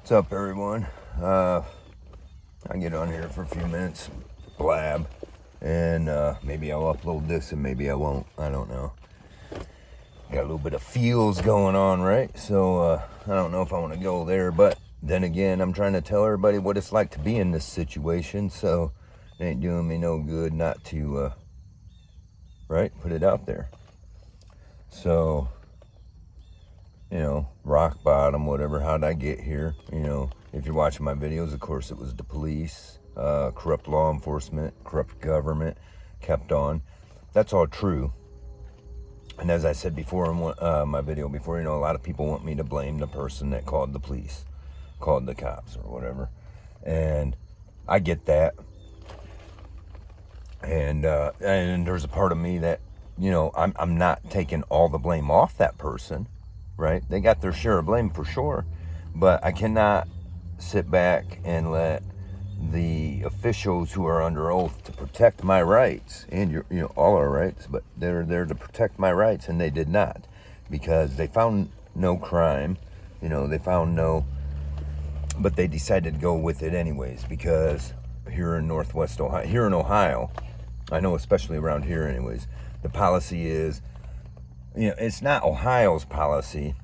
What's up, everyone? I'll get on here for a few minutes, blab, and maybe I'll upload this and maybe I won't. I don't know. Got a little bit of feels going on, right? So I don't know if I want to go there, but then again, I'm trying to tell everybody what it's like to be in this situation, so it ain't doing me no good not to, right, put it out there. So, rock bottom, whatever. How'd I get here? If you're watching my videos, of course, it was the police, corrupt law enforcement, corrupt government, kept on. That's all true. And as I said before in my video before, a lot of people want me to blame the person that called the police, called the cops or whatever. And I get that. And there's a part of me that, I'm not taking all the blame off that person, right? They got their share of blame for sure. But I cannot sit back and let the officials who are under oath to protect my rights and all our rights, but they're there to protect my rights, and they did not, because they found no crime, they found no, but they decided to go with it anyways, because here in Northwest Ohio, here in Ohio, I know especially around here anyways, the policy is, it's not Ohio's policy.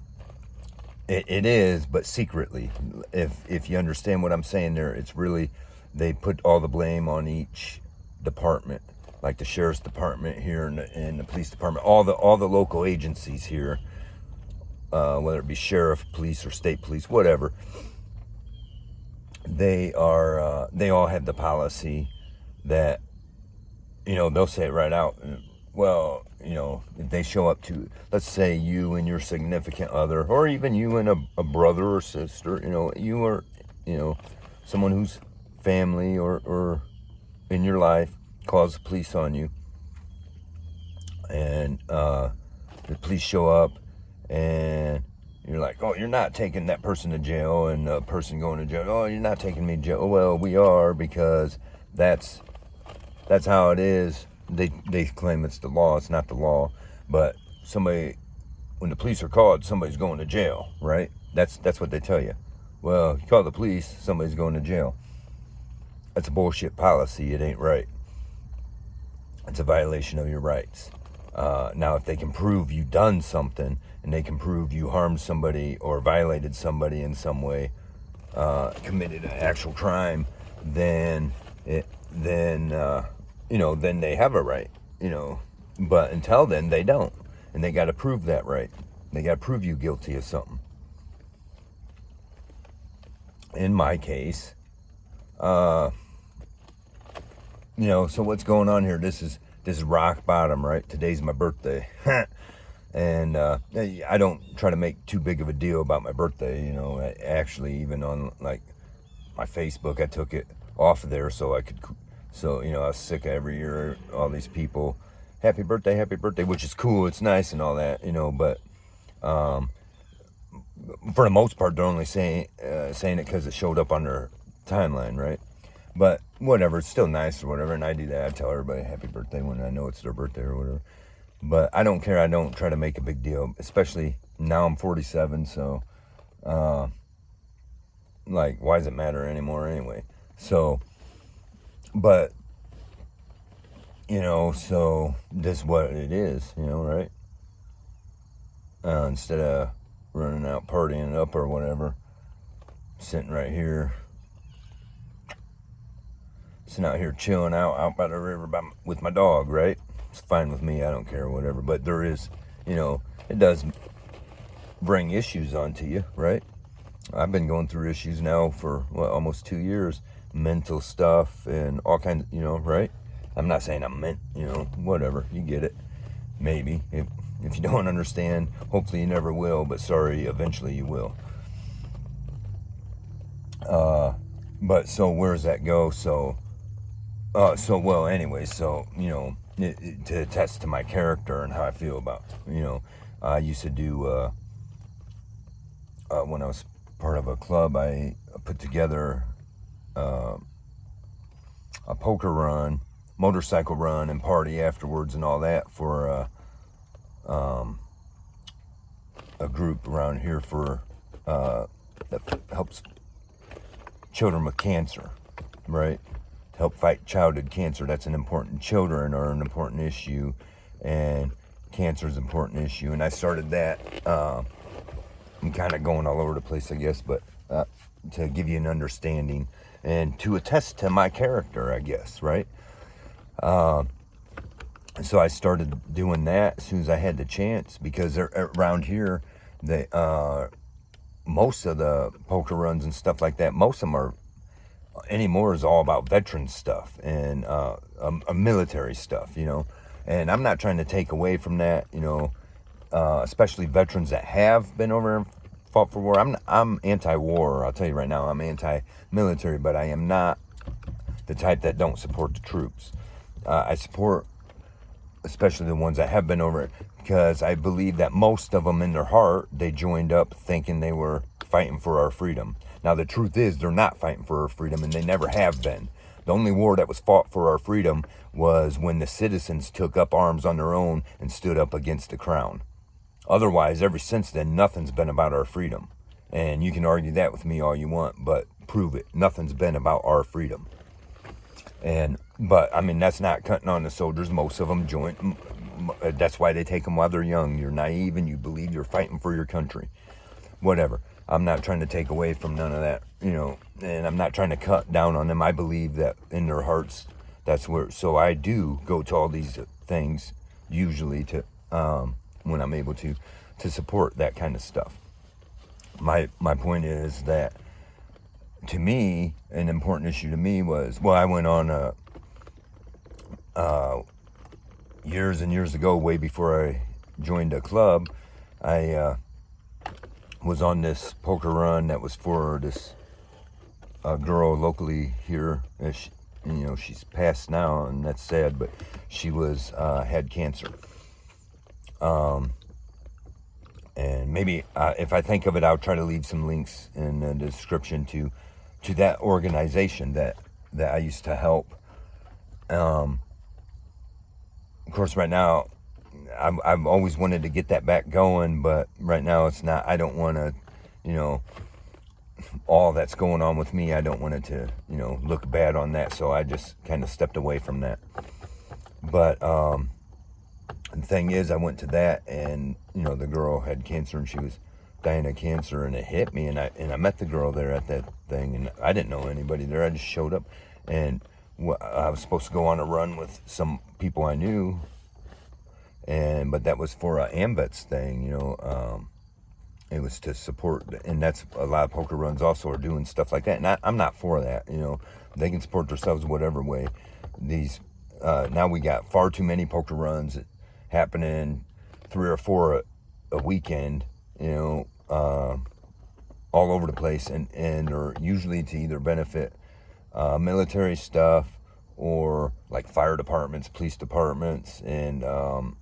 It is, but secretly. If you understand what I'm saying there, it's really, they put all the blame on each department, like the sheriff's department here and the police department, all the local agencies here, whether it be sheriff, police, or state police, whatever. They all have the policy that, they'll say it right out. Well, if they show up to, let's say you and your significant other, or even you and a brother or sister, you are, someone who's family or in your life calls the police on you, and the police show up, and you're like, oh, you're not taking that person to jail, and the person going to jail, oh, you're not taking me to jail. Well, we are, because that's how it is. They claim it's the law. It's not the law. But when the police are called, somebody's going to jail, right? That's what they tell you. Well, you call the police, somebody's going to jail. That's a bullshit policy. It ain't right. It's a violation of your rights. Now, if they can prove you done something, and they can prove you harmed somebody or violated somebody in some way, committed an actual crime, then they have a right, but until then, they don't. And they got to prove that right. They got to prove you guilty of something. In my case, so what's going on here? This is rock bottom, right? Today's my birthday. And I don't try to make too big of a deal about my birthday, actually, even on, like, my Facebook, I took it off of there so I was sick of every year, all these people, happy birthday, which is cool, it's nice and all that, but for the most part, they're only saying it because it showed up on their timeline, right? But whatever, it's still nice or whatever, and I do that. I tell everybody happy birthday when I know it's their birthday or whatever. But I don't care. I don't try to make a big deal, especially now I'm 47, so, like, why does it matter anymore anyway? So, but, so this is what it is, right? Instead of running out partying it up or whatever, sitting out here chilling out by the river with my dog, right? It's fine with me, I don't care, whatever. But there is, it does bring issues onto you, right? I've been going through issues now for, almost 2 years. Mental stuff and all kinds, right? I'm not saying I'm whatever, you get it. Maybe. If you don't understand, hopefully you never will, but sorry, eventually you will. But so where does that go? Anyway, to attest to my character and how I feel about, I used to do, when I was part of a club, I put together a poker run, motorcycle run, and party afterwards and all that for a group around here for that helps children with cancer, right? To help fight childhood cancer. That's an important, children are an important issue, and cancer is an important issue. And I started that. I'm kind of going all over the place, I guess, but to give you an understanding and to attest to my character, I guess, right? So I started doing that as soon as I had the chance, because around here, they most of the poker runs and stuff like that, most of them are anymore is all about veteran stuff and military stuff, and I'm not trying to take away from that, especially veterans that have been over and fought for war. I'm anti-war. I'll tell you right now, I'm anti-military, but I am not the type that don't support the troops. I support especially the ones that have been over it, because I believe that most of them in their heart, they joined up thinking they were fighting for our freedom. Now, the truth is they're not fighting for our freedom, and they never have been. The only war that was fought for our freedom was when the citizens took up arms on their own and stood up against the crown. Otherwise, ever since then, nothing's been about our freedom. And you can argue that with me all you want, but prove it. Nothing's been about our freedom. But I mean, that's not cutting on the soldiers. Most of them join. That's why they take them while they're young. You're naive and you believe you're fighting for your country. Whatever. I'm not trying to take away from none of that, and I'm not trying to cut down on them. I believe that in their hearts, that's where. So I do go to all these things usually to, when I'm able to support that kind of stuff. My point is that, to me, an important issue to me was, well, I went on years and years ago, way before I joined a club, I was on this poker run that was for this girl locally here. She's passed now, and that's sad, but she was had cancer. And maybe if I think of it, I'll try to leave some links in the description to that organization that I used to help. Of course, right now, I've always wanted to get that back going, but right now it's not. I don't want to, all that's going on with me, I don't want it to, look bad on that. So I just kind of stepped away from that. But the thing is, I went to that, and the girl had cancer, and she was dying of cancer, and it hit me, and I met the girl there at that thing, and I didn't know anybody there. I just showed up, and I was supposed to go on a run with some people I knew, but that was for a AMVETS thing, it was to support, and that's a lot of poker runs also are doing stuff like that, and I'm not for that. They can support themselves whatever way. These now we got far too many poker runs happening, 3 or 4 a weekend, all over the place, and or usually to either benefit military stuff, or like fire departments, police departments, and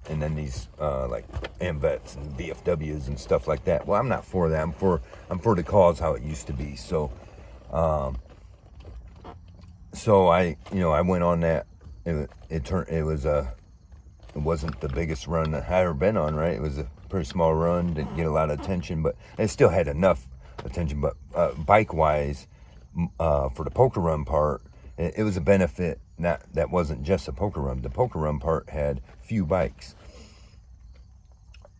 then these like AMVETS and VFWs and stuff like that. Well, I'm not for that. I'm for the cause how it used to be. So I went on that. It wasn't the biggest run I've ever been on, right? It was a pretty small run, didn't get a lot of attention, but it still had enough attention. But bike-wise, for the poker run part, it was a benefit. That wasn't just a poker run. The poker run part had few bikes.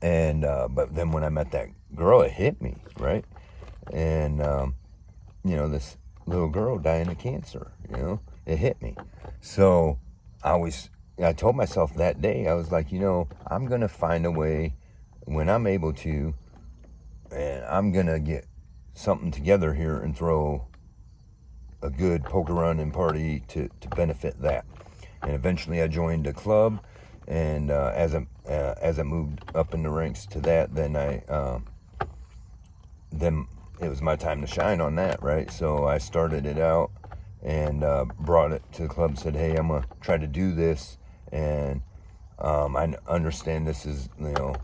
And but then when I met that girl, it hit me, right? And this little girl dying of cancer, it hit me. So I told myself that day, I was like, I'm going to find a way when I'm able to, and I'm going to get something together here and throw a good poker run and party to benefit that. And eventually I joined a club, and as I moved up in the ranks to that, then then it was my time to shine on that, right? So I started it out and brought it to the club and said, hey, I'm going to try to do this, and I understand this is,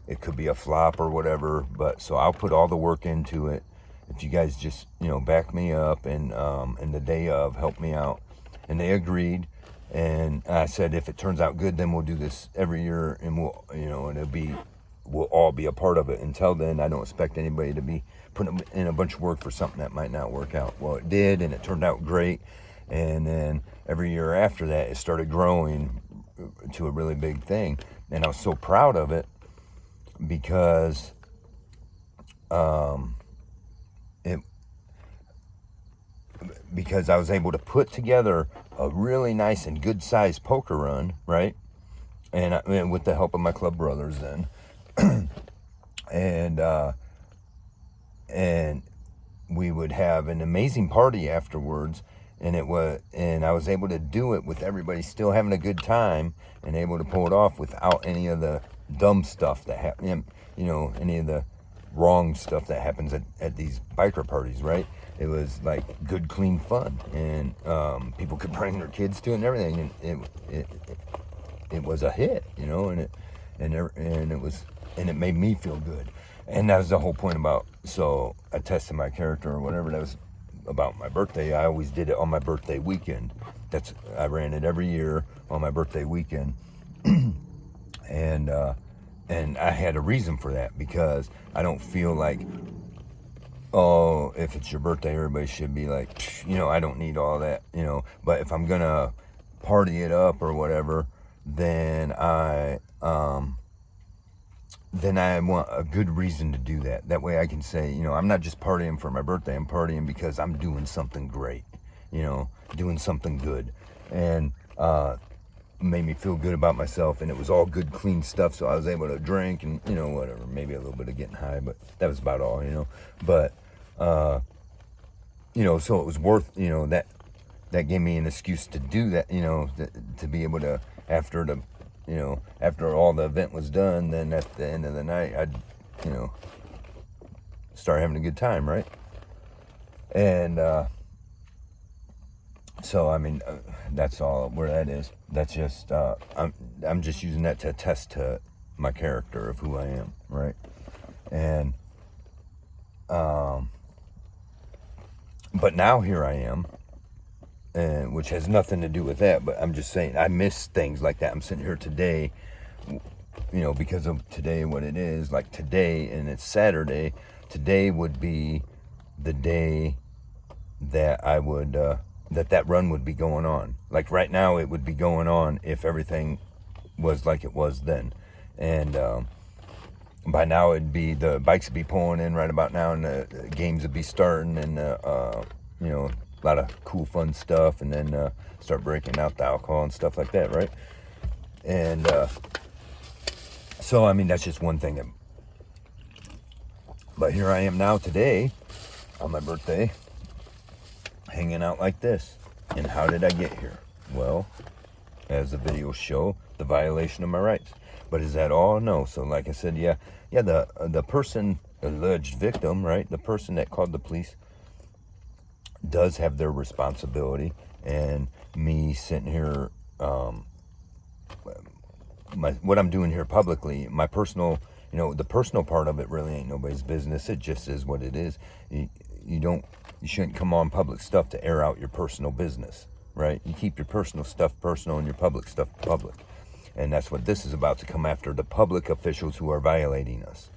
it could be a flop or whatever, but so I'll put all the work into it. If you guys just, back me up and the day of help me out. And they agreed. And I said, if it turns out good, then we'll do this every year, and we'll, and it'll be we'll all be a part of it. Until then, I don't expect anybody to be putting in a bunch of work for something that might not work out. Well, it did, and it turned out great. And then every year after that, it started growing to a really big thing. And I was so proud of it because it because I was able to put together a really nice and good sized poker run, right? And with the help of my club brothers then. and we would have an amazing party afterwards, and I was able to do it with everybody still having a good time and able to pull it off without any of the dumb stuff that happened, any of the wrong stuff that happens at these biker parties, right? It was like good, clean fun, and people could bring their kids to it and everything, and it was a hit, and it made me feel good. And that was the whole point about, so I tested my character or whatever. That was about my birthday. I always did it on my birthday weekend. I ran it every year on my birthday weekend. And I had a reason for that, because I don't feel like, oh, if it's your birthday, everybody should be like, I don't need all that, But if I'm going to party it up or whatever, then I want a good reason to do that. That way I can say, I'm not just partying for my birthday. I'm partying because I'm doing something great, doing something good. And made me feel good about myself. And it was all good, clean stuff. So I was able to drink and, whatever, maybe a little bit of getting high. But that was about all, But, so it was worth, that gave me an excuse to do that, to be able to, after all the event was done, then at the end of the night, I'd, start having a good time, right? And so, I mean, that's all where that is. That's just, I'm just using that to attest to my character of who I am, right? And, but now here I am, and which has nothing to do with that, but I'm just saying I miss things like that. I'm sitting here today, because of today, what it is, like today, and it's Saturday. Today would be the day that I would, that run would be going on. Like right now, it would be going on if everything was like it was then. And by now, the bikes would be pulling in right about now, and the games would be starting, and a lot of cool, fun stuff, and then start breaking out the alcohol and stuff like that, right? And so, I mean, that's just one thing. But here I am now today, on my birthday, hanging out like this. And how did I get here? Well, as the videos show, the violation of my rights. But is that all? No. So like I said, the person, alleged victim, right? The person that called the police does have their responsibility. And me sitting here, what I'm doing here publicly, my personal, the personal part of it really ain't nobody's business. It just is what it is. You shouldn't come on public stuff to air out your personal business, right? You keep your personal stuff personal and your public stuff public. And that's what this is about, to come after the public officials who are violating us,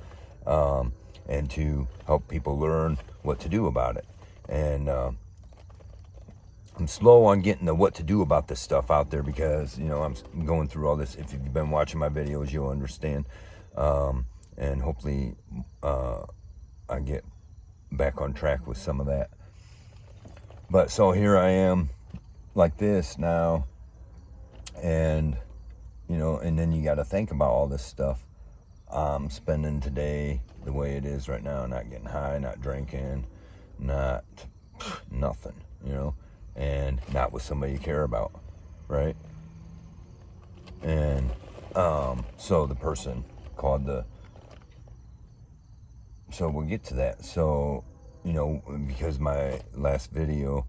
and to help people learn what to do about it. And I'm slow on getting the what to do about this stuff out there, because, I'm going through all this. If you've been watching my videos, you'll understand. And hopefully I get back on track with some of that. But so here I am like this now, and and then you got to think about all this stuff I'm spending today the way it is right now, not getting high, not drinking, not nothing, and not with somebody you care about, right? And so the person called so we'll get to that. So, because my last video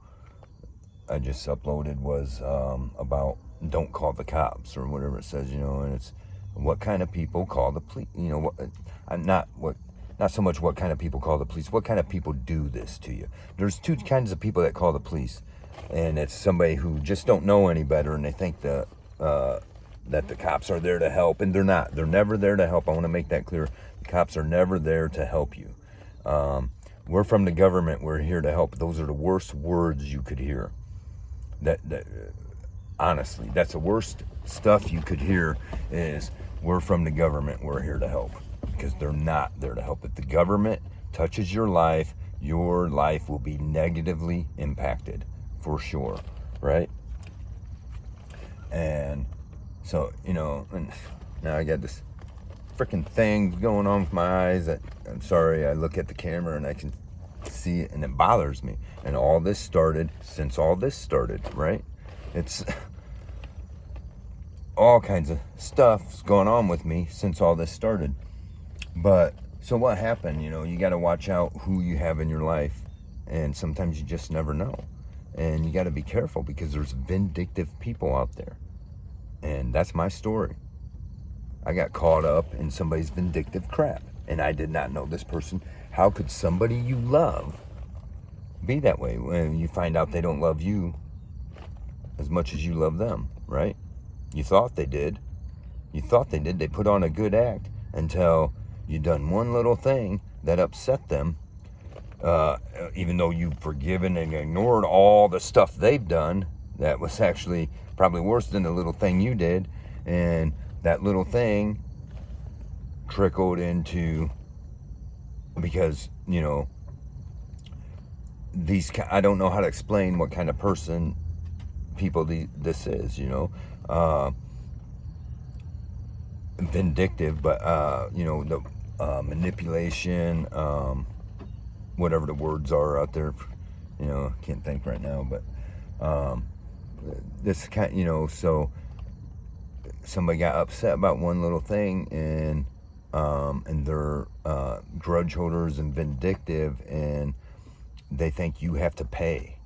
I just uploaded was about don't call the cops, or whatever it says, and it's what kind of people call the police, not so much what kind of people call the police, what kind of people do this to you. There's two kinds of people that call the police, and it's somebody who just don't know any better, and they think that the cops are there to help, and they're not. They're never there to help. I want to make that clear. The cops are never there to help you. We're from the government. We're here to help. Those are the worst words you could hear. Honestly, that's the worst stuff you could hear is, we're from the government. We're here to help. Because they're not there to help. If the government touches your life will be negatively impacted for sure, right? And so, and now I got this freaking thing going on with my eyes that, I'm sorry, I look at the camera and I can see it and it bothers me. And all this started, right? It's all kinds of stuff's going on with me since all this started. But so what happened? You got to watch out who you have in your life, and sometimes you just never know. And you got to be careful because there's vindictive people out there. And that's my story. I got caught up in somebody's vindictive crap, and I did not know this person. How could somebody you love be that way when you find out they don't love you as much as you love them, right? You thought they did. They put on a good act until you done one little thing that upset them, even though you've forgiven and ignored all the stuff they've done that was actually probably worse than the little thing you did. And that little thing trickled into, because, I don't know how to explain what kind of person this is, vindictive, but the manipulation, whatever the words are out there, can't think right now, but this kind, so somebody got upset about one little thing, and they're grudge holders and vindictive, and they think you have to pay,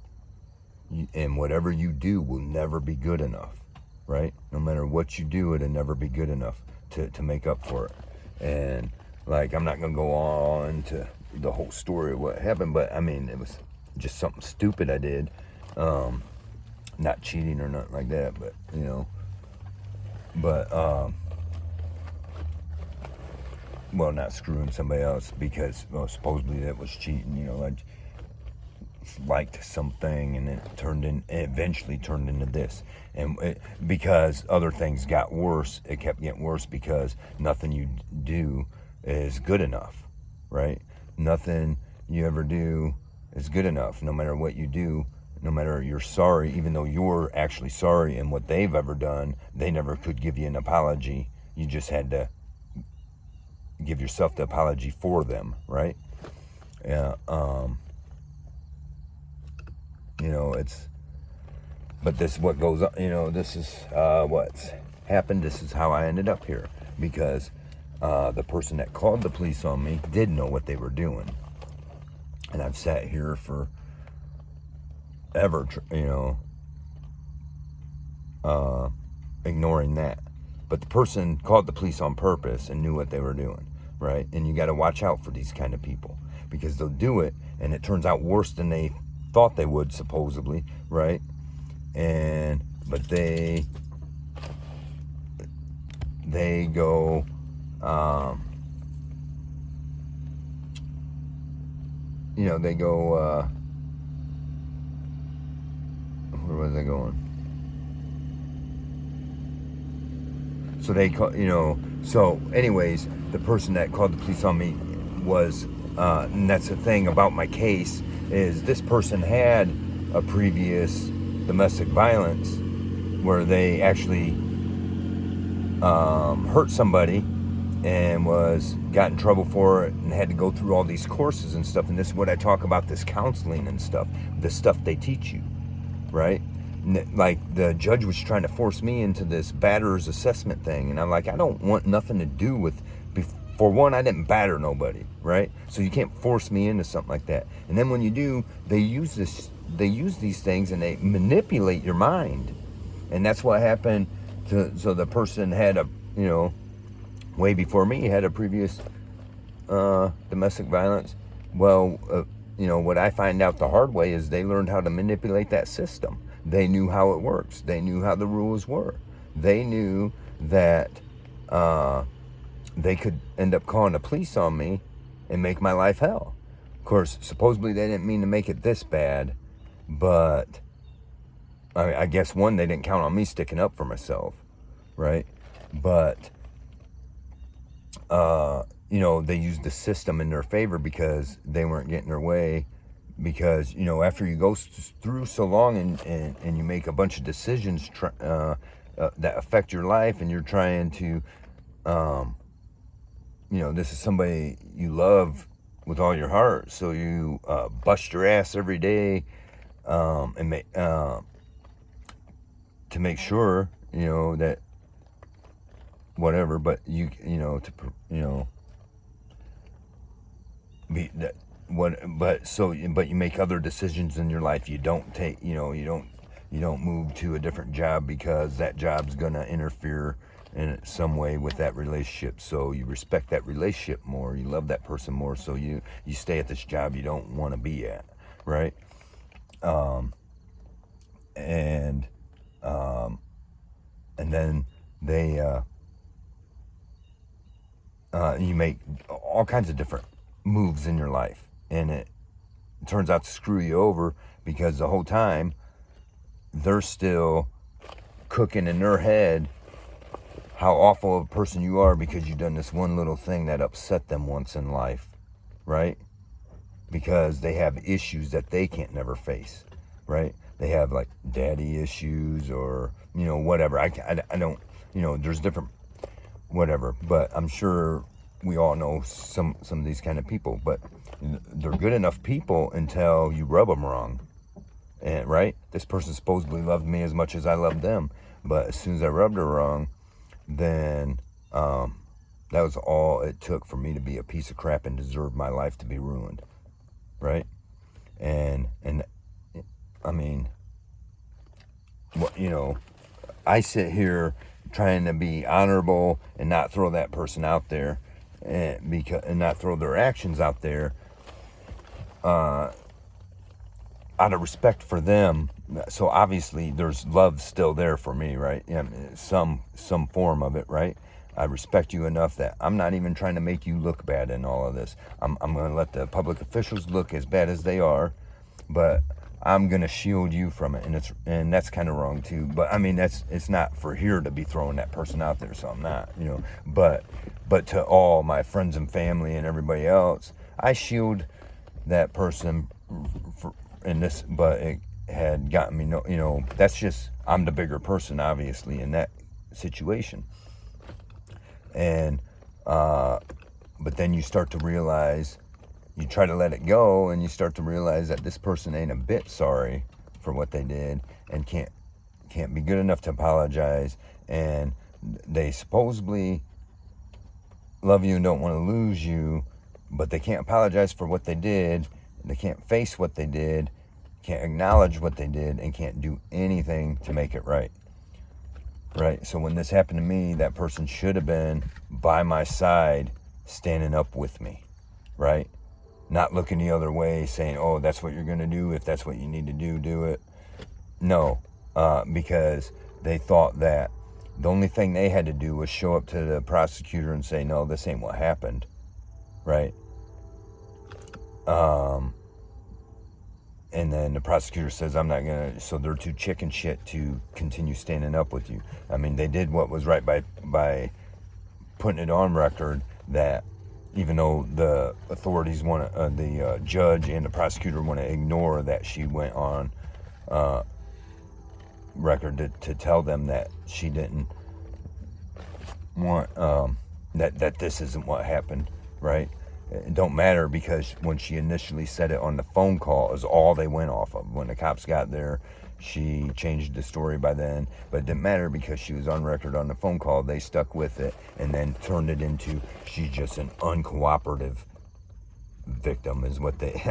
and whatever you do will never be good enough, right? No matter what you do, it'll never be good enough to make up for it. And I'm not gonna go on to the whole story of what happened, but I mean, it was just something stupid I did, not cheating or nothing like that, but well, not screwing somebody else, because supposedly that was cheating. I liked something, and it eventually turned into this, and because other things got worse, it kept getting worse, because nothing you do is good enough, right? Nothing you ever do is good enough. No matter what you do, no matter you're sorry, even though you're actually sorry in what they've ever done, they never could give you an apology. You just had to give yourself the apology for them, right? Yeah. But this is what goes on, this is what's happened. This is how I ended up here, because the person that called the police on me did know what they were doing. And I've sat here for ever, ignoring that. But the person called the police on purpose and knew what they were doing, right? And you got to watch out for these kind of people, because they'll do it, and it turns out worse than they thought they would, supposedly, right? But they go, they go, where was I going? So they call, so anyways, the person that called the police on me was, and that's the thing about my case, is this person had a previous domestic violence where they actually hurt somebody and got in trouble for it, and had to go through all these courses and stuff. And this is what I talk about, this counseling and stuff, the stuff they teach you, right? Like, the judge was trying to force me into this batterer's assessment thing, and I'm like, I don't want nothing to do with, for one, I didn't batter nobody, right? So you can't force me into something like that. And then when you do, they use these things, and they manipulate your mind. And that's what happened so the person had way before me, had a previous domestic violence. Well, what I find out the hard way is they learned how to manipulate that system. They knew how it works. They knew how the rules were. They knew that they could end up calling the police on me and make my life hell. Of course, supposedly they didn't mean to make it this bad, but I guess one, they didn't count on me sticking up for myself, right? But they used the system in their favor because they weren't getting their way. Because after you go through so long and you make a bunch of decisions that affect your life, and you're trying to this is somebody you love with all your heart, so you bust your ass every day and to make sure that whatever, but but you make other decisions in your life. You don't take you don't move to a different job because that job's gonna interfere in some way with that relationship. So you respect that relationship more, you love that person more, so you stay at this job you don't want to be at, right? And then they you make all kinds of different moves in your life, and it turns out to screw you over because the whole time they're still cooking in their head how awful of a person you are because you've done this one little thing that upset them once in life, right? Because they have issues that they can't never face, right? They have like daddy issues or whatever. I don't there's different whatever, but I'm sure we all know some of these kind of people. But they're good enough people until you rub them wrong, and right, this person supposedly loved me as much as I loved them, but as soon as I rubbed her wrong, then that was all it took for me to be a piece of crap and deserve my life to be ruined, right? And I mean, I sit here trying to be honorable and not throw that person out there, and not throw their actions out there out of respect for them. So obviously there's love still there for me, right? Some form of it, right? I respect you enough that I'm not even trying to make you look bad in all of this. I'm going to let the public officials look as bad as they are, but I'm going to shield you from it. And that's kind of wrong too. But I mean, it's not for here to be throwing that person out there. So I'm not, but to all my friends and family and everybody else, I shield that person in this, but it had gotten me, that's just, I'm the bigger person, obviously, in that situation. And, but then you start to realize, you try to let it go, and you start to realize that this person ain't a bit sorry for what they did, and can't be good enough to apologize, and they supposedly love you and don't want to lose you, but they can't apologize for what they did, they can't face what they did, can't acknowledge what they did, and can't do anything to make it right. Right? So when this happened to me, that person should have been by my side, standing up with me, right? Not looking the other way, saying, oh, that's what you're going to do. If that's what you need to do, do it. No, because they thought that the only thing they had to do was show up to the prosecutor and say, no, this ain't what happened, right? And then the prosecutor says, I'm not going to, so they're too chicken shit to continue standing up with you. I mean, they did what was right by putting it on record that even though the authorities want to, the judge and the prosecutor want to ignore that she went on record to tell them that she didn't want, that this isn't what happened, right? It don't matter, because when she initially said it on the phone call is all they went off of. When the cops got there, she changed the story by then, but it didn't matter because she was on record on the phone call. They stuck with it and then turned it into she's just an uncooperative victim is what they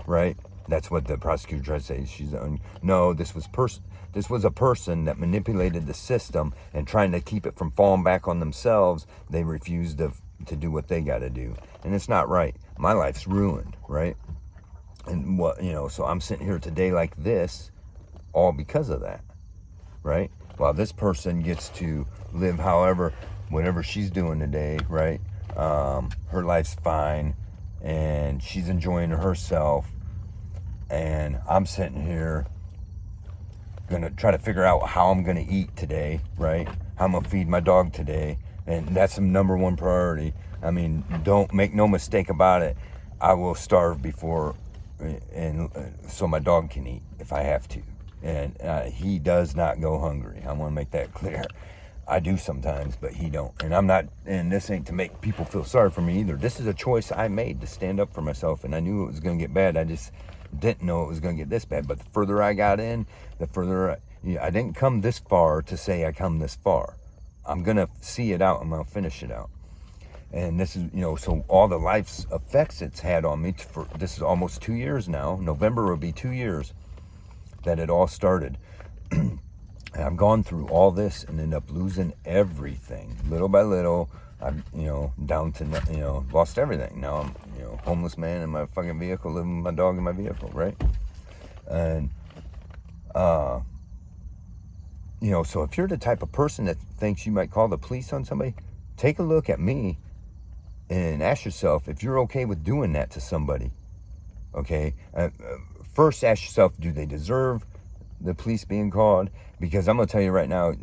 right? That's what the prosecutor tried to say. No, this was a person that manipulated the system, and trying to keep it from falling back on themselves, they refused to do what they got to do. And it's not right. My life's ruined, right? And so I'm sitting here today like this, all because of that, right? While this person gets to live however, whatever she's doing today, right? Her life's fine, and she's enjoying herself, and I'm sitting here gonna try to figure out how I'm gonna eat today, right? How I'm gonna feed my dog today, and that's the number one priority. I mean, don't make no mistake about it. I will starve before, and so my dog can eat if I have to. And he does not go hungry. I want to make that clear. I do sometimes, but he don't. And I'm not. And this ain't to make people feel sorry for me either. This is a choice I made to stand up for myself, and I knew it was gonna get bad. I just didn't know it was gonna get this bad. But the further I got in, the further I didn't come this far to say I come this far. I'm gonna see it out. I'm gonna finish it out. And this is, so all the life's effects it's had on me, for this is almost 2 years now. November will be 2 years that it all started. And I've gone through all this and ended up losing everything. Little by little, I'm, down to, lost everything. Now I'm, homeless man in my fucking vehicle, living with my dog in my vehicle, right? And, so if you're the type of person that thinks you might call the police on somebody, take a look at me and ask yourself if you're okay with doing that to somebody. Okay? First, ask yourself, do they deserve the police being called? Because I'm going to tell you right now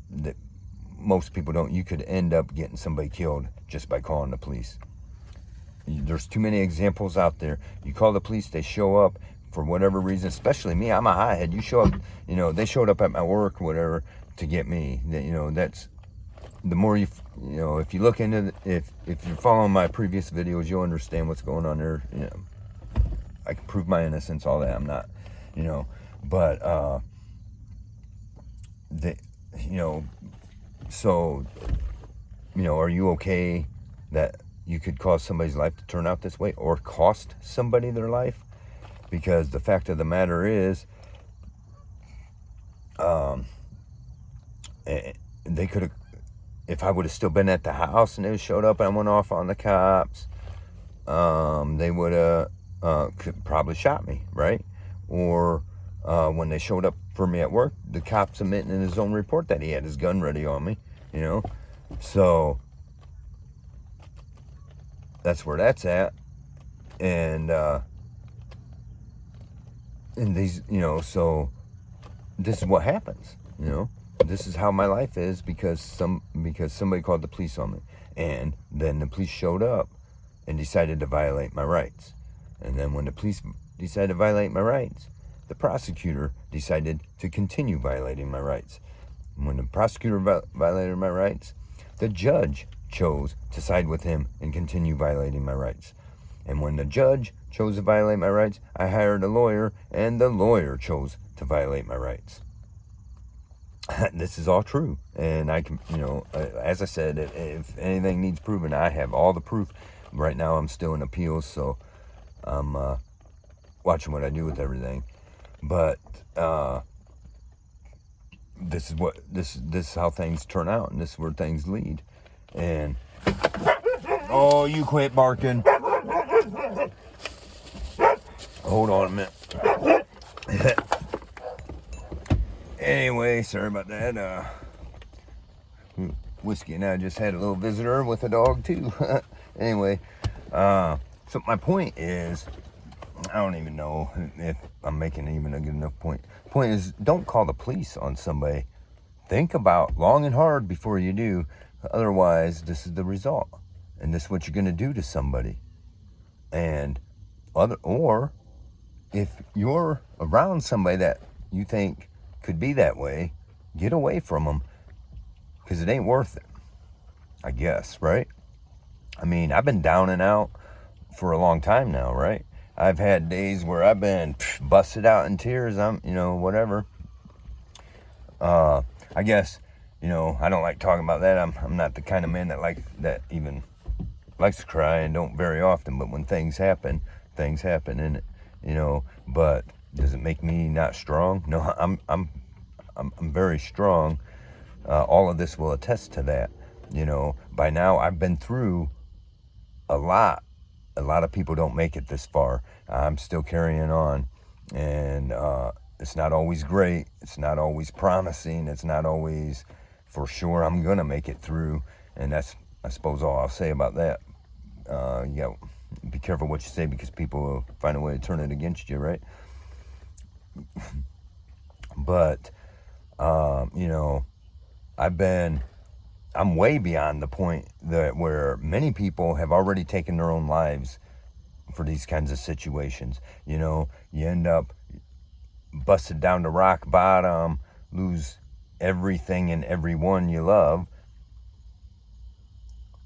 that most people don't. You could end up getting somebody killed just by calling the police. There's too many examples out there. You call the police, they show up for whatever reason, especially me. I'm a hothead. You show up, they showed up at my work, whatever, to get me. That's... The more if you look into if you're following my previous videos, you'll understand what's going on there. I can prove my innocence, all that. I'm not, but so are you okay that you could cause somebody's life to turn out this way, or cost somebody their life? Because the fact of the matter is, they could have. If I would have still been at the house and they showed up and I went off on the cops, they would have probably shot me, right? Or when they showed up for me at work, the cops admitting in his own report that he had his gun ready on me, So that's where that's at. And these, so this is what happens, This is how my life is because somebody called the police on me, and then the police showed up and decided to violate my rights. And then when the police decided to violate my rights, the prosecutor decided to continue violating my rights. And when the prosecutor violated my rights, the judge chose to side with him and continue violating my rights. And when the judge chose to violate my rights, I hired a lawyer, and the lawyer chose to violate my rights. This is all true, and I can, as I said, if anything needs proving, I have all the proof. Right now, I'm still in appeals, so I'm watching what I do with everything. But this is how things turn out, and this is where things lead. And you quit barking. Hold on a minute. Anyway, sorry about that. Whiskey and I just had a little visitor with a dog too. Anyway, so my point is, I don't even know if I'm making even a good enough point. Point is, don't call the police on somebody. Think about long and hard before you do. Otherwise, this is the result, and this is what you're going to do to somebody. And or if you're around somebody that you think could be that way, get away from them, because it ain't worth it, I guess, right? I mean, I've been down and out for a long time now, right? I've had days where I've been busted out in tears. I'm, whatever. I guess, I don't like talking about that. I'm not the kind of man that even likes to cry, and don't very often. But when things happen, and But does it make me not strong? No, I'm very strong. All of this will attest to that. By now I've been through a lot. A lot of people don't make it this far. I'm still carrying on, and it's not always great. It's not always promising. It's not always for sure I'm gonna make it through, and that's, I suppose, all I'll say about that. Yeah, be careful what you say, because people will find a way to turn it against you, right? But you know, I'm way beyond the point that where many people have already taken their own lives for these kinds of situations. You know, you end up busted down to rock bottom, lose everything and everyone you love,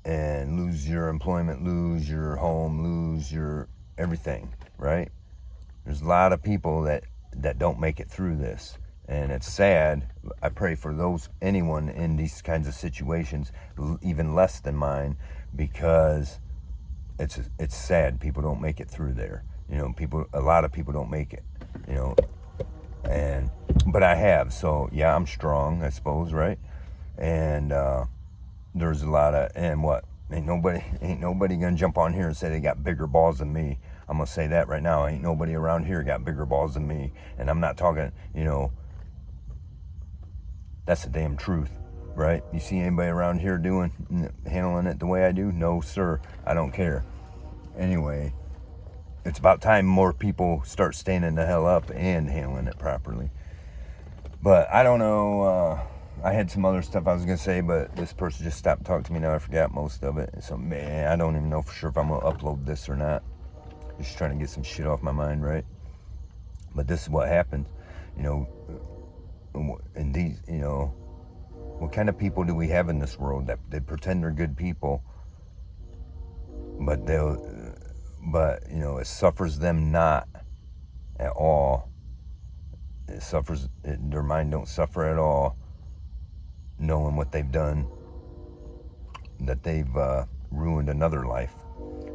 and lose your employment, lose your home, lose your everything, right? There's a lot of people that don't make it through this, and it's sad. I pray for anyone in these kinds of situations, even less than mine, because it's sad people don't make it through there. You know, a lot of people don't make it, you know, but I have, so yeah, I'm strong, I suppose, right? And there's a lot of, and what, ain't nobody gonna jump on here and say they got bigger balls than me. I'm gonna say that right now. Ain't nobody around here got bigger balls than me. And I'm not talking, you know, that's the damn truth, right? You see anybody around here handling it the way I do? No, sir. I don't care. Anyway, it's about time more people start standing the hell up and handling it properly. But I don't know. I had some other stuff I was going to say, but this person just stopped talking to me now. I forgot most of it. So, man, I don't even know for sure if I'm going to upload this or not. Just trying to get some shit off my mind, right? But this is what happens, you know. And these, you know, what kind of people do we have in this world that they pretend they're good people, but you know, it suffers them not at all. Their mind don't suffer at all, knowing what they've done, that they've ruined another life,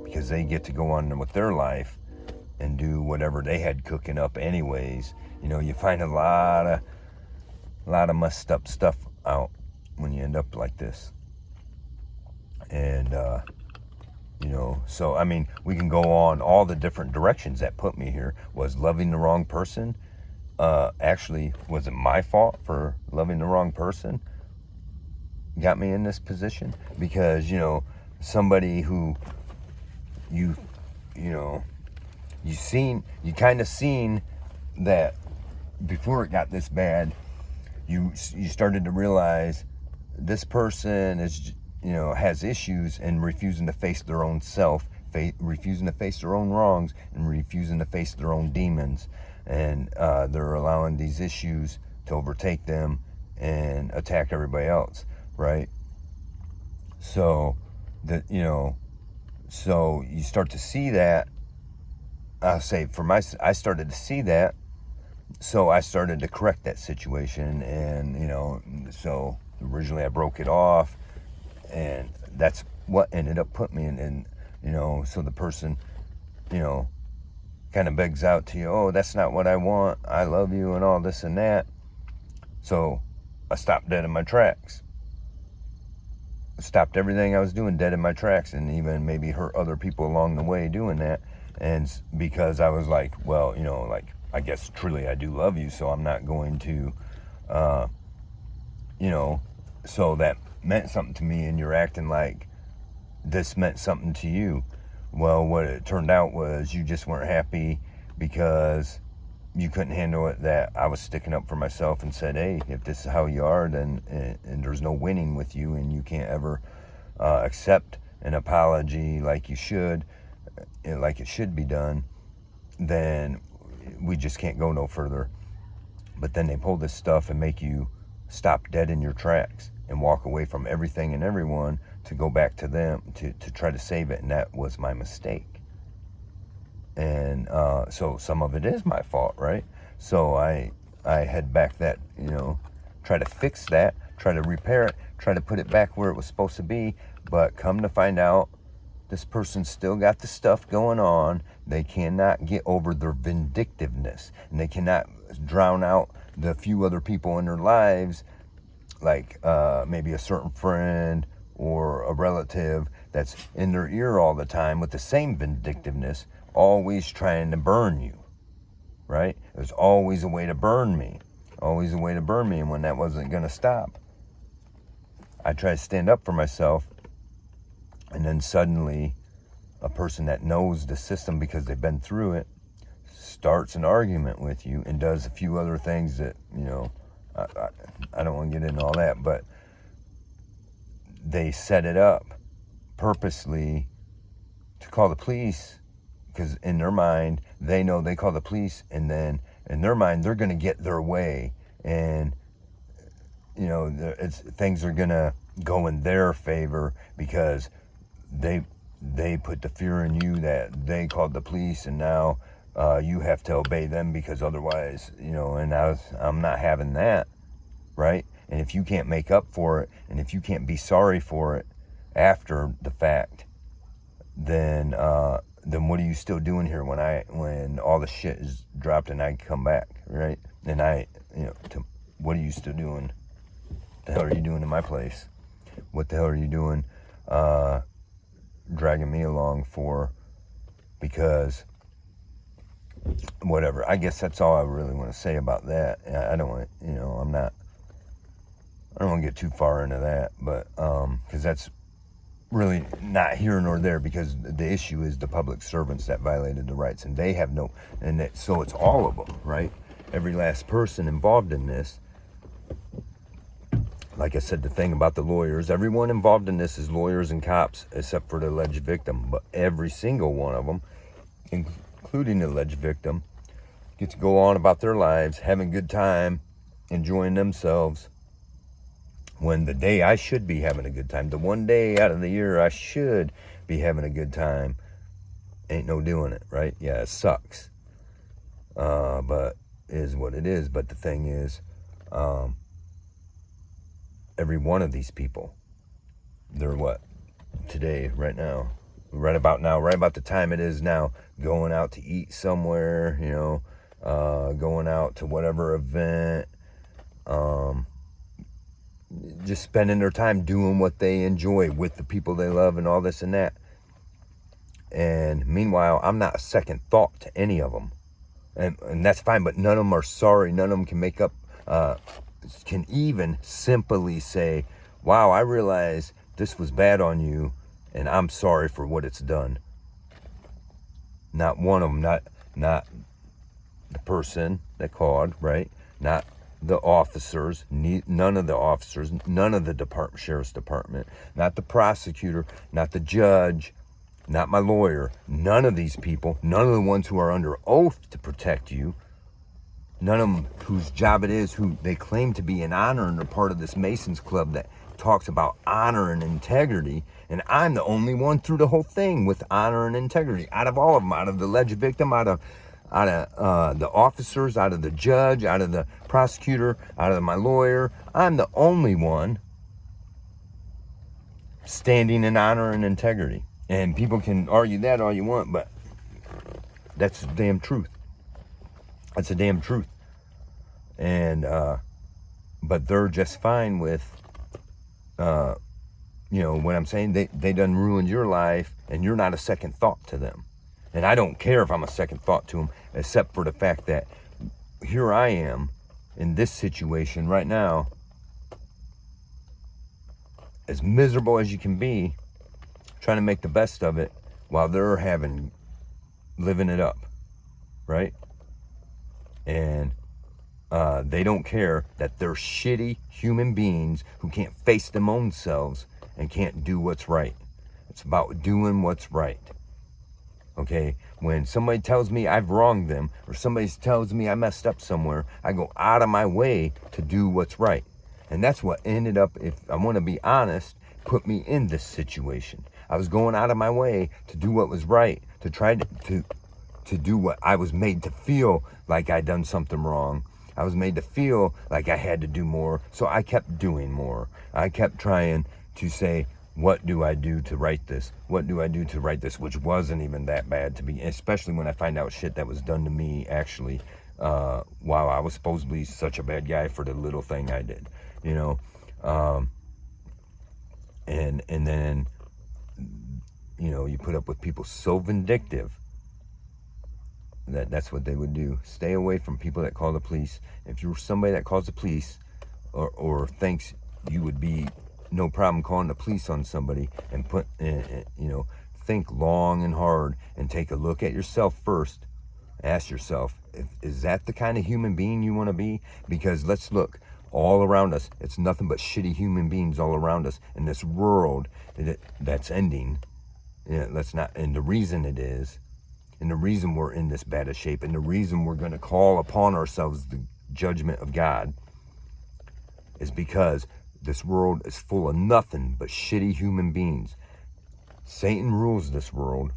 because they get to go on with their life and do whatever they had cooking up anyways. You know, you find a lot of messed up stuff out when you end up like this. And you know, so I mean, we can go on all the different directions that put me here. Was loving the wrong person? Actually, was it my fault for loving the wrong person? Got me in this position? Because, you know, somebody who you kind of seen that before it got this bad, you started to realize this person is, you know, has issues and refusing to face their own self, refusing to face their own wrongs, and refusing to face their own demons. And they're allowing these issues to overtake them and attack everybody else, right? So so you start to see that. I started to see that, so I started to correct that situation. And, you know, so originally I broke it off, and that's what ended up putting me in, you know, so the person, you know, kind of begs out to you, oh, that's not what I want, I love you, and all this and that. So I stopped dead in my tracks. I stopped everything I was doing dead in my tracks, and even maybe hurt other people along the way doing that. And because I was like, well, you know, like, I guess truly I do love you, so I'm not going to, you know, so that meant something to me, and you're acting like this meant something to you. Well, what it turned out was you just weren't happy because you couldn't handle it that I was sticking up for myself and said, hey, if this is how you are, then and there's no winning with you, and you can't ever accept an apology like you should, like it should be done, then we just can't go no further. But then they pull this stuff and make you stop dead in your tracks and walk away from everything and everyone to go back to them to try to save it. And that was my mistake. And so some of it is my fault, right? So I head back that, you know, try to fix that, try to repair it, try to put it back where it was supposed to be. But come to find out, this person still got the stuff going on. They cannot get over their vindictiveness, and they cannot drown out the few other people in their lives, like maybe a certain friend or a relative that's in their ear all the time with the same vindictiveness, always trying to burn you, right? There's always a way to burn me, always a way to burn me, and when that wasn't going to stop, I try to stand up for myself, and then suddenly a person that knows the system because they've been through it starts an argument with you and does a few other things that, I don't want to get into all that, but they set it up purposely to call the police, because in their mind, they know they call the police, and then in their mind, they're going to get their way, and things are going to go in their favor because they put the fear in you that they called the police, and now you have to obey them because otherwise, and I'm not having that, right? And if you can't make up for it, and if you can't be sorry for it after the fact, then what are you still doing here when all the shit is dropped and I come back, right? And what are you still doing? What the hell are you doing in my place? What the hell are you doing dragging me along for? Because whatever. I guess that's all I really want to say about that. I don't want I don't want to get too far into that, but because that's really not here nor there, because the issue is the public servants that violated the rights, and they have no, so it's all of them, right? Every last person involved in this. Like I said, the thing about the lawyers, everyone involved in this is lawyers and cops, except for the alleged victim. But every single one of them, including the alleged victim, get to go on about their lives, having a good time, enjoying themselves, when the day I should be having a good time, the one day out of the year I should be having a good time, ain't no doing it, right? Yeah, it sucks. But it is what it is. But the thing is, every one of these people, they're what? Today, right about the time it is now, going out to eat somewhere, going out to whatever event, just spending their time doing what they enjoy with the people they love and all this and that. And meanwhile, I'm not a second thought to any of them. And that's fine, but none of them are sorry. None of them can make up, can even simply say, wow, I realize this was bad on you, and I'm sorry for what it's done. Not one of them, not the person that called, right? Not the officers, none of the officers, none of the sheriff's department, not the prosecutor, not the judge, not my lawyer, none of these people, none of the ones who are under oath to protect you, none of them whose job it is, who they claim to be in honor and are part of this Masons Club that talks about honor and integrity. And I'm the only one through the whole thing with honor and integrity, out of all of them, out of the alleged victim, out of the officers, out of the judge, out of the prosecutor, out of my lawyer. I'm the only one standing in honor and integrity. And people can argue that all you want, but that's the damn truth. That's the damn truth. And but they're just fine with what I'm saying. They done ruined your life, and you're not a second thought to them. And I don't care if I'm a second thought to them, except for the fact that here I am in this situation right now, as miserable as you can be, trying to make the best of it while they're living it up, right? And they don't care that they're shitty human beings who can't face their own selves and can't do what's right. It's about doing what's right. Okay, when somebody tells me I've wronged them, or somebody tells me I messed up somewhere, I go out of my way to do what's right. And that's what ended up, if I want to be honest, put me in this situation. I was going out of my way to do what was right, to try to do what I was made to feel like I'd done something wrong. I was made to feel like I had to do more, so I kept doing more. I kept trying to say, what do I do to right this? What do I do to right this? Which wasn't even that bad to be, especially when I find out shit that was done to me actually, while I was supposedly such a bad guy for the little thing I did, and then, you put up with people so vindictive that's what they would do. Stay away from people that call the police. If you're somebody that calls the police or thinks you would be no problem calling the police on somebody and think long and hard and take a look at yourself first. Ask yourself, is that the kind of human being you want to be? Because let's look all around us. It's nothing but shitty human beings all around us in this world that's ending. Let's not. And the reason it is, and the reason we're in this bad of shape, and the reason we're going to call upon ourselves the judgment of God, is because this world is full of nothing but shitty human beings. Satan rules this world.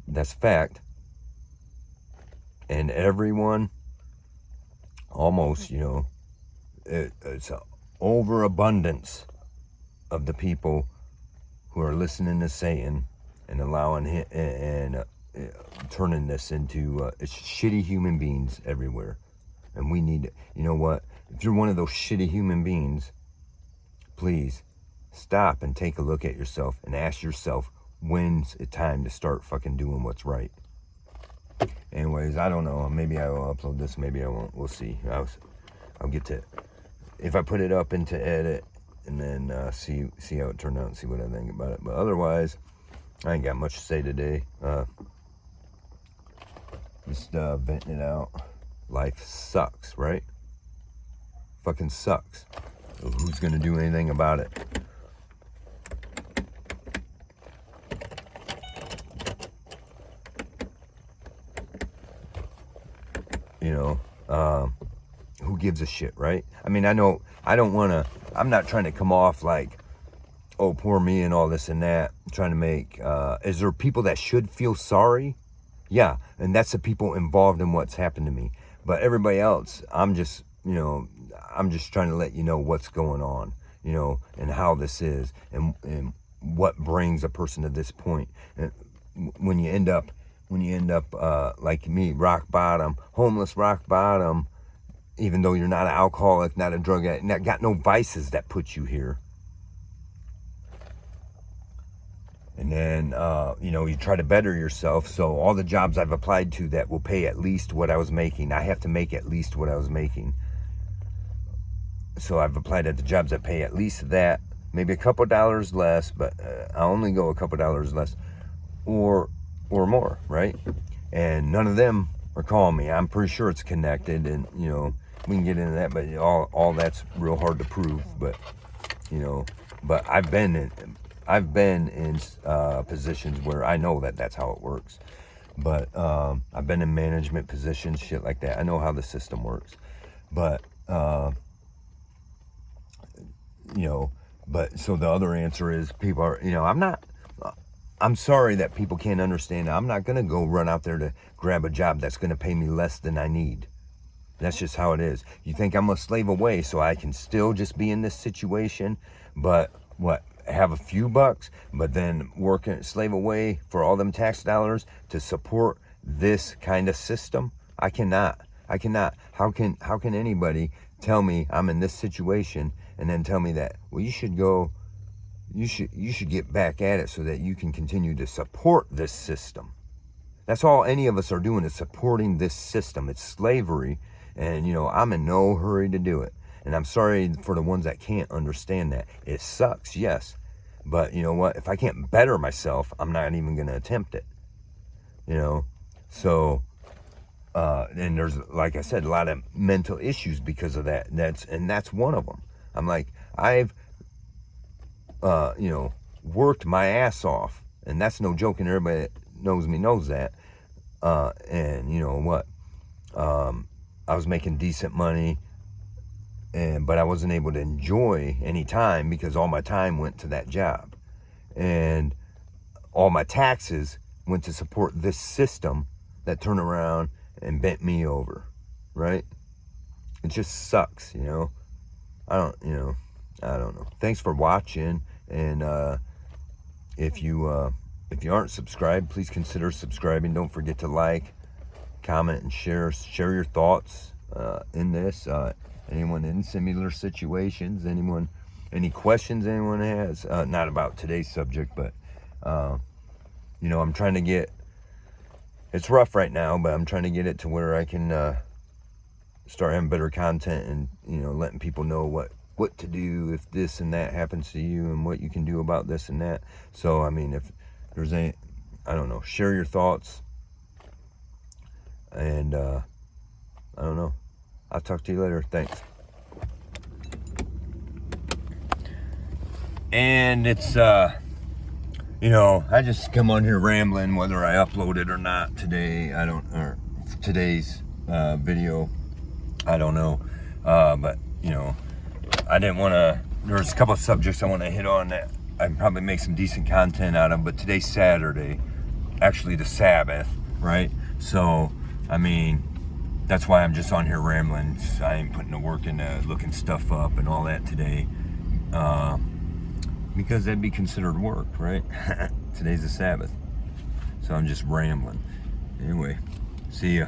That's fact. And everyone, almost, it's an overabundance of the people who are listening to Satan and allowing him and turning this into shitty human beings everywhere. And we need, you know what? If you're one of those shitty human beings, please stop and take a look at yourself and ask yourself, when's it time to start fucking doing what's right? Anyways, I don't know. Maybe I will upload this. Maybe I won't. We'll see. I'll get to it. If I put it up into edit and then see how it turned out and see what I think about it. But otherwise, I ain't got much to say today. Just venting it out. Life sucks, right? Fucking sucks. So who's gonna do anything about it? Who gives a shit, right? I mean, I'm not trying to come off like, oh, poor me and all this and that. I'm trying to make, is there people that should feel sorry? Yeah, and that's the people involved in what's happened to me. But everybody else, I'm just trying to let you know what's going on, and how this is, and what brings a person to this point. And when you end up like me, rock bottom, homeless, rock bottom, even though you're not an alcoholic, not a drug addict, not got no vices that put you here. And then, you try to better yourself. So all the jobs I've applied to that will pay at least what I was making, I have to make at least what I was making. So I've applied at the jobs that pay at least that, maybe a couple dollars less, but I only go a couple dollars less or more, right? And none of them are calling me. I'm pretty sure it's connected, and, we can get into that, but all that's real hard to prove. But, but I've been in positions where I know that that's how it works. But I've been in management positions, shit like that. I know how the system works. But, but so the other answer is people are, I'm sorry that people can't understand. I'm not going to go run out there to grab a job that's going to pay me less than I need. That's just how it is. You think I'm a slave away so I can still just be in this situation, but have a few bucks, but then slave away for all them tax dollars to support this kind of system? I cannot. How can anybody tell me I'm in this situation and then tell me that, well, you should get back at it so that you can continue to support this system? That's all any of us are doing, is supporting this system. It's slavery, and I'm in no hurry to do it. And I'm sorry for the ones that can't understand that. It sucks, yes, but you know what? If I can't better myself, I'm not even going to attempt it. So and there's, like I said, a lot of mental issues because of that. That's one of them. I'm like, I've worked my ass off, and that's no joke, and everybody that knows me knows that. And you know what? I was making decent money, but I wasn't able to enjoy any time because all my time went to that job, and all my taxes went to support this system that turned around and bent me over, right? It just sucks, I don't know. Thanks for watching, and if you aren't subscribed, please consider subscribing. Don't forget to like, comment, and share your thoughts in this. Anyone in similar situations, any questions anyone has, not about today's subject, but I'm trying to get, it's rough right now, but I'm trying to get it to where I can start having better content and letting people know what to do if this and that happens to you, and what you can do about this and that. So I mean, if there's any, I don't know, share your thoughts, and I don't know. I'll talk to you later. Thanks. And it's you know, I just come on here rambling, whether I upload it or not today. Or today's video, I don't know. But you know, I didn't want to. There's a couple of subjects I want to hit on that I can probably make some decent content out of. But today's Saturday, actually the Sabbath, right? So I mean, that's why I'm just on here rambling. I ain't putting the work into looking stuff up and all that today. Because that'd be considered work, right? Today's the Sabbath. So I'm just rambling. Anyway, see ya.